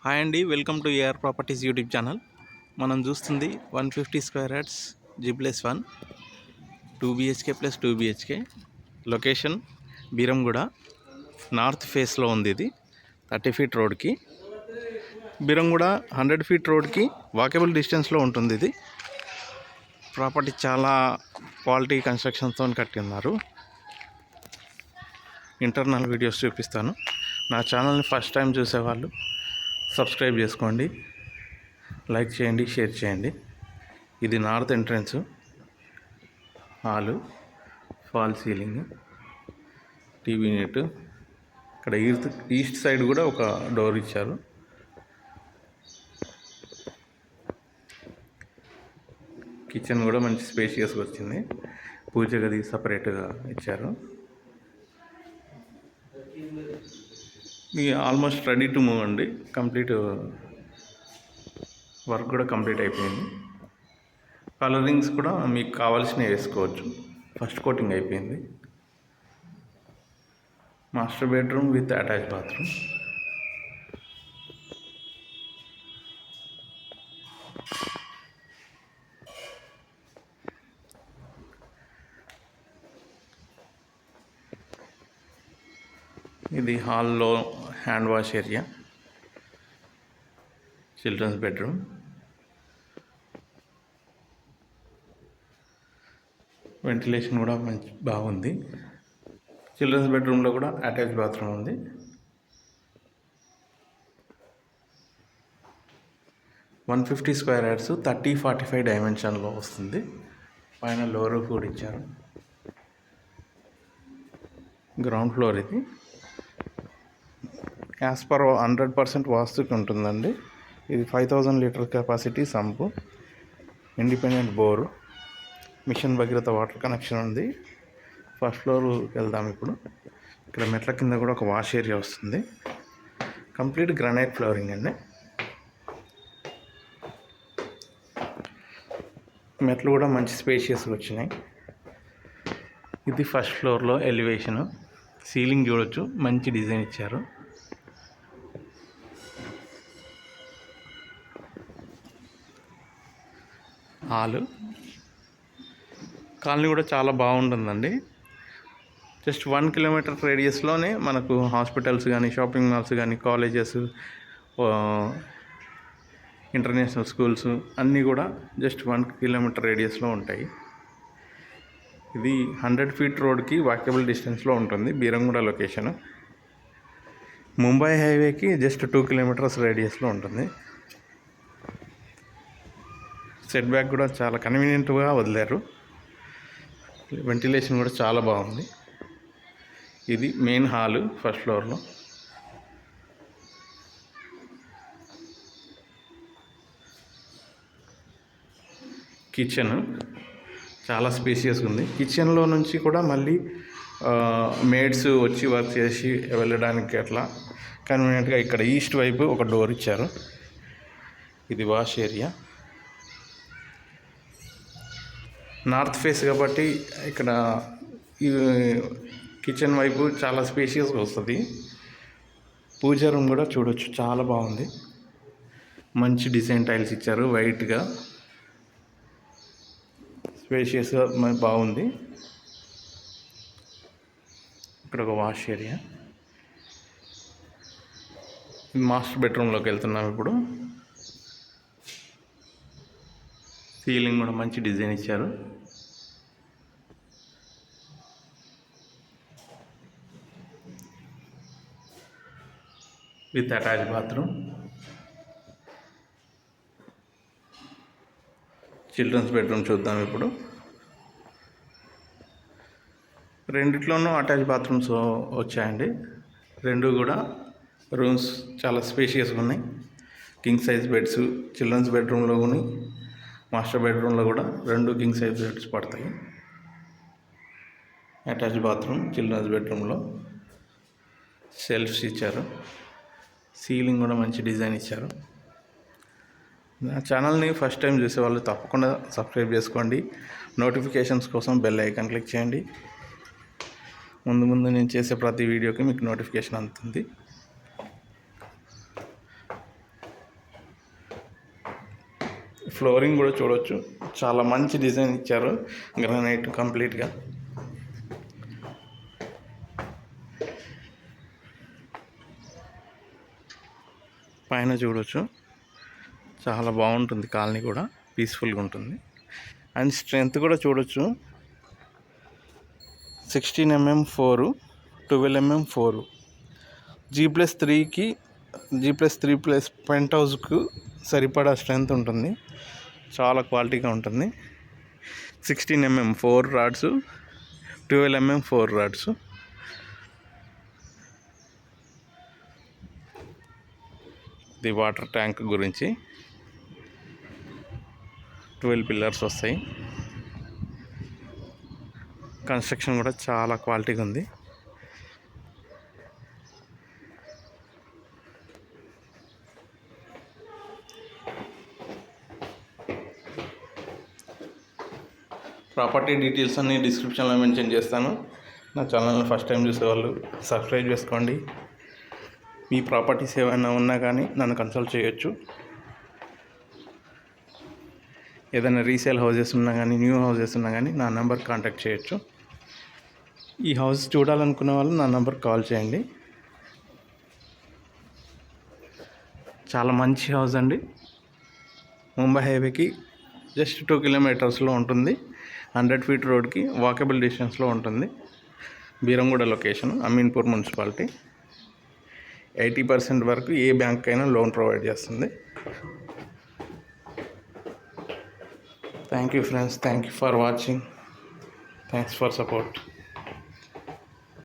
Hi అండి, welcome to AR properties YouTube channel. మనం చూస్తుంది 150 square yards G+1 2 BHK plus 2 BHK. Location Beeramguda, north ఫేస్లో ఉంది. ఇది 30 ఫీట్ రోడ్కి, బీరంగూడ 100 ఫీట్ రోడ్కి వాకబుల్ డిస్టెన్స్లో ఉంటుంది. ఇది ప్రాపర్టీ చాలా క్వాలిటీ కన్స్ట్రక్షన్తో కట్టిన్నారు. ఇంటర్నల్ వీడియోస్ చూపిస్తాను. నా ఛానల్ని ఫస్ట్ టైం చూసేవాళ్ళు సబ్స్క్రైబ్ చేసుకోండి, లైక్ చేయండి, షేర్ చేయండి. ఇది north entrance, hall, fall ceiling, TV unit. ఇక్కడ ఈస్ట్ సైడ్ కూడా ఒక డోర్ ఇచ్చారు. కిచెన్ కూడా మంచి స్పేషియస్గా వచ్చింది. పూజ గది సపరేట్గా ఇచ్చారు. ఇది ఆల్మోస్ట్ రెడీ టు మూవ్ అండి. కంప్లీట్ వర్క్ కూడా కంప్లీట్ అయిపోయింది. కలరింగ్స్ కూడా మీకు కావాల్సినవి వేసుకోవచ్చు. ఫస్ట్ కోటింగ్ అయిపోయింది. Master bedroom with attach bathroom. ఇది హాల్లో hand wash area, children's bedroom. Ventilation కూడా బాగుంది. చిల్డ్రన్స్ బెడ్రూమ్లో కూడా అటాచ్ బాత్రూమ్ ఉంది. వన్ 150 స్క్వేర్ యార్డ్స్ 30-45 డైమెన్షన్లో వస్తుంది. పైన లోవర్ కూడా ఇచ్చారు. గ్రౌండ్ ఫ్లోర్ ఇది. యాజ్ పర్ 100% వాస్తుకి ఉంటుందండి. ఇది 5000 litre capacity sump, independent bore, machine Bhagiratha water connection ఉంది. ఫస్ట్ ఫ్లోర్కి వెళ్దాం ఇప్పుడు. ఇక్కడ మెట్ల కింద కూడా ఒక వాష్ ఏరియా వస్తుంది. కంప్లీట్ గ్రానైట్ ఫ్లోరింగ్ అండి. మెట్లు కూడా మంచి స్పేషియస్గా వచ్చినాయి. ఇది ఫస్ట్ ఫ్లోర్లో ఎలివేషను. సీలింగ్ చూడొచ్చు, మంచి డిజైన్ ఇచ్చారు. హాలు, కాలనీ కూడా చాలా బాగుంటుందండి. జస్ట్ 1 కిలోమీటర్ రేడియస్లోనే మనకు హాస్పిటల్స్ కానీ, షాపింగ్ మాల్స్ కానీ, కాలేజెస్, ఇంటర్నేషనల్ స్కూల్స్ అన్నీ కూడా జస్ట్ 1 కిలోమీటర్ రేడియస్లో ఉంటాయి. ఇది 100 ఫీట్ రోడ్కి వాకబుల్ డిస్టెన్స్లో ఉంటుంది. బీరంగూడ లొకేషన్. ముంబై హైవేకి జస్ట్ 2 కిలోమీటర్స్ రేడియస్లో ఉంటుంది. సెట్ బ్యాక్ కూడా చాలా కన్వీనియంట్గా వదిలేరు. వెంటిలేషన్ కూడా చాలా బాగుంది. ఇది మెయిన్ హాలు ఫస్ట్ ఫ్లోర్లో. కిచెన్ చాలా స్పేషియస్గా ఉంది. కిచెన్లో నుంచి కూడా మళ్ళీ మేడ్స్ వచ్చి వర్క్ చేసి వెళ్ళడానికి అట్లా కన్వీనియంట్గా ఇక్కడ ఈస్ట్ వైపు ఒక డోర్ ఇచ్చారు. ఇది వాష్ ఏరియా. నార్త్ ఫేస్ కాబట్టి ఇక్కడ ఈ కిచెన్ వైపు చాలా స్పేషియస్గా వస్తుంది. పూజ రూమ్ కూడా చూడొచ్చు, చాలా బాగుంది. మంచి డిజైన్ టైల్స్ ఇచ్చారు, వైట్గా స్పేషియస్గా బాగుంది. ఇక్కడ ఒక వాష్ ఏరియా. మాస్టర్ బెడ్రూమ్లోకి వెళ్తున్నాం ఇప్పుడు. సీలింగ్ కూడా మంచి డిజైన్ ఇచ్చారు. With attach bathroom. Children's bedroom చూద్దాం ఇప్పుడు. రెండిట్లోనూ అటాచ్ బాత్రూమ్స్ వచ్చాయండి. రెండు కూడా రూమ్స్ చాలా స్పేషియస్గా ఉన్నాయి. కింగ్ సైజ్ బెడ్స్ చిల్డ్రన్స్ బెడ్రూమ్లో ఉన్నాయి. మాస్టర్ బెడ్రూమ్లో కూడా 2 కింగ్ సైజ్ బెడ్స్ పడతాయి. అటాచ్ బాత్రూమ్ చిల్డ్రన్స్ బెడ్రూమ్లో. షెల్ఫ్స్ ఇచ్చారు. సీలింగ్ కూడా మంచి డిజైన్ ఇచ్చారు. నా ఛానల్ని ఫస్ట్ టైం చూసే వాళ్ళు తప్పకుండా సబ్స్క్రైబ్ చేసుకోండి. నోటిఫికేషన్స్ కోసం బెల్ ఐకాన్ క్లిక్ చేయండి. ముందు నేను చేసే ప్రతి వీడియోకి మీకు నోటిఫికేషన్ అందుతుంది. ఫ్లోరింగ్ కూడా చూడొచ్చు, చాలా మంచి డిజైన్ ఇచ్చారు, గ్రానైట్ కంప్లీట్గా. పైన చూడొచ్చు, చాలా బాగుంటుంది కాలనీ కూడా, పీస్ఫుల్గా ఉంటుంది. అండ్ స్ట్రెంత్ కూడా చూడొచ్చు, 16 mm 4, 12 mm 4, G+3కి G+3 పెంట్ హౌస్కు సరిపడా స్ట్రెంత్ ఉంటుంది, చాలా క్వాలిటీగా ఉంటుంది. 16 mm 4 రాడ్స్, 12 mm 4 రాడ్స్. ఇది వాటర్ ట్యాంక్ గురించి 12 పిల్లర్స్ వస్తాయి. కన్స్ట్రక్షన్ కూడా చాలా క్వాలిటీగా ఉంది. ప్రాపర్టీ డీటెయిల్స్ అన్ని డిస్క్రిప్షన్లో మెన్షన్ చేస్తాను. నా ఛానల్ని ఫస్ట్ టైం చూసేవాళ్ళు సబ్స్క్రైబ్ చేసుకోండి. మీ ప్రాపర్టీస్ ఏమైనా ఉన్నా కానీ నన్ను కన్సల్ట్ చేయొచ్చు. ఏదైనా రీసేల్ హౌసెస్ ఉన్నా కానీ, న్యూ హౌసెస్ ఉన్నా కానీ నా నెంబర్ కాంటాక్ట్ చేయొచ్చు. ఈ హౌస్ చూడాలనుకునే వాళ్ళు నా నెంబర్ కాల్ చేయండి. చాలా మంచి హౌస్ అండి. ముంబై హైవేకి జస్ట్ 2 కిలోమీటర్స్లో ఉంటుంది. 100 feet రోడ్కి వాకబుల్ డిస్టెన్స్లో ఉంటుంది. Beeramguda location, Ameenpur municipality. 80% వరకు ఏ బ్యాంక్ అయినా లోన్ ప్రొవైడ్ చేస్తుంది. Thank you friends, thank you for watching, thanks for support.